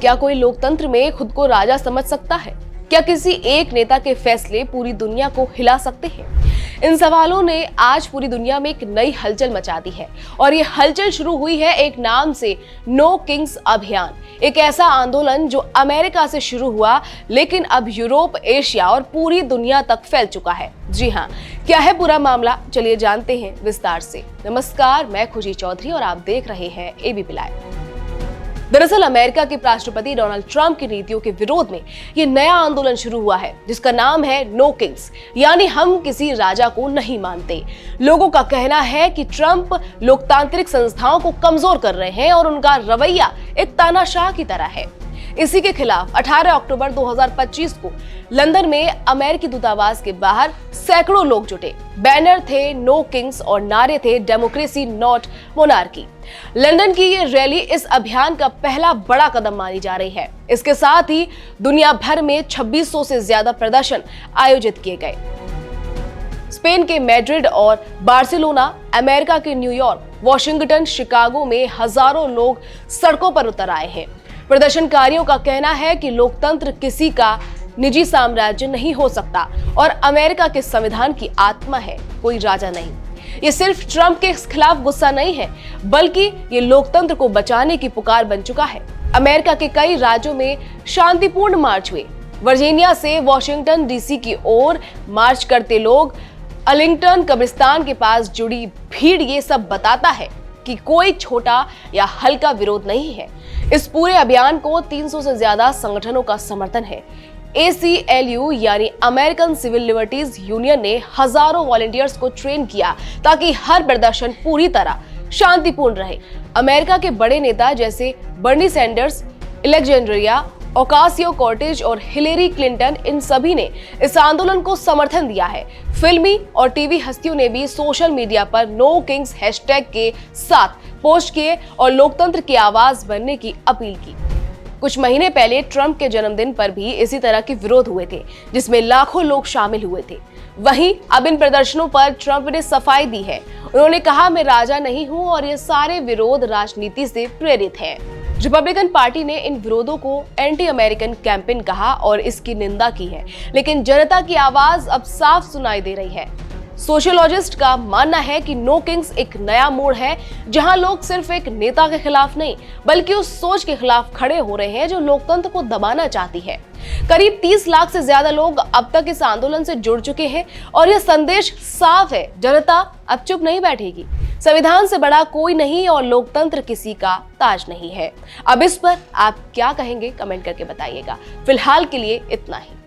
क्या कोई लोकतंत्र में खुद को राजा समझ सकता है? क्या किसी एक नेता के फैसले पूरी दुनिया को हिला सकते हैं? इन सवालों ने आज पूरी दुनिया में एक नई हलचल मचा दी है और ये हलचल शुरू हुई है एक नाम से, नो किंग्स अभियान। एक ऐसा आंदोलन जो अमेरिका से शुरू हुआ लेकिन अब यूरोप, एशिया और पूरी दुनिया तक फैल चुका है। जी हाँ, क्या है पूरा मामला, चलिए जानते हैं विस्तार से। नमस्कार, मैं खुशी चौधरी और आप देख रहे हैं एबीपी लाइव। दरअसल अमेरिका के राष्ट्रपति डोनाल्ड ट्रंप की नीतियों के विरोध में ये नया आंदोलन शुरू हुआ है जिसका नाम है नो किंग्स, यानी हम किसी राजा को नहीं मानते। लोगों का कहना है कि ट्रंप लोकतांत्रिक संस्थाओं को कमजोर कर रहे हैं और उनका रवैया एक तानाशाह की तरह है। इसी के खिलाफ 18 अक्टूबर 2025 को लंदन में अमेरिकी दूतावास के बाहर सैकड़ों लोग जुटे। बैनर थे नो किंग्स और नारे थे डेमोक्रेसी नॉट मोनार्की। लंदन की ये रैली इस अभियान का पहला बड़ा कदम मानी जा रही है। इसके साथ ही दुनिया भर में 2600 से ज्यादा प्रदर्शन आयोजित किए गए। स्पेन के मैड्रिड और बार्सिलोना, अमेरिका के न्यूयॉर्क, वॉशिंगटन, शिकागो में हजारों लोग सड़कों पर उतर आए हैं। प्रदर्शनकारियों का कहना है कि लोकतंत्र किसी का निजी साम्राज्य नहीं हो सकता और अमेरिका के संविधान की आत्मा है, कोई राजा नहीं। ये सिर्फ ट्रंप के खिलाफ गुस्सा नहीं है, बल्कि ये लोकतंत्र को बचाने की पुकार बन चुका है। अमेरिका के कई राज्यों में शांतिपूर्ण मार्च हुए। वर्जीनिया से वॉशिंगटन डीसी की ओर मार्च करते लोग, अर्लिंगटन कब्रिस्तान के पास जुड़ी भीड़, ये सब बताता है कि कोई छोटा या हल्का विरोध नहीं है। इस पूरे अभियान को 300 से ज्यादा संगठनों का समर्थन है। ACLU यानी अमेरिकन सिविल लिबर्टीज यूनियन ने हजारों वॉलंटियर्स को ट्रेन किया ताकि हर प्रदर्शन पूरी तरह शांतिपूर्ण रहे। अमेरिका के बड़े नेता जैसे बर्नी सैंडर्स, अलेक्जेंड्रिया ओकासियो-कोर्टेज और हिलेरी क्लिंटन, इन सभी ने इस आंदोलन को समर्थन दिया है। फिल्मी और टीवी हस्तियों ने भी सोशल मीडिया पर नो किंग्स हैशटैग के साथ पोस्ट किए और लोकतंत्र की आवाज बनने की अपील की। कुछ महीने पहले ट्रंप के जन्मदिन पर भी इसी तरह के विरोध हुए थे जिसमें लाखों लोग शामिल हुए थे। वहीं अब इन प्रदर्शनों पर ट्रंप ने सफाई दी है। उन्होंने कहा, मैं राजा नहीं हूं और ये सारे विरोध राजनीति से प्रेरित हैं। रिपब्लिकन पार्टी ने इन विरोधों को एंटी अमेरिकन कैंपेन कहा और इसकी निंदा की है, लेकिन जनता की आवाज अब साफ सुनाई दे रही है। सोशियोलॉजिस्ट का मानना है कि नो किंग्स एक नया मोड़ है जहां लोग सिर्फ एक नेता के खिलाफ नहीं बल्कि उस सोच के खिलाफ खड़े हो रहे हैं जो लोकतंत्र को दबाना चाहती है। करीब 30 लाख से ज्यादा लोग अब तक इस आंदोलन से जुड़ चुके हैं और यह संदेश साफ है, जनता अब चुप नहीं बैठेगी। संविधान से बड़ा कोई नहीं और लोकतंत्र किसी का ताज नहीं है। अब इस पर आप क्या कहेंगे, कमेंट करके बताइएगा। फिलहाल के लिए इतना ही।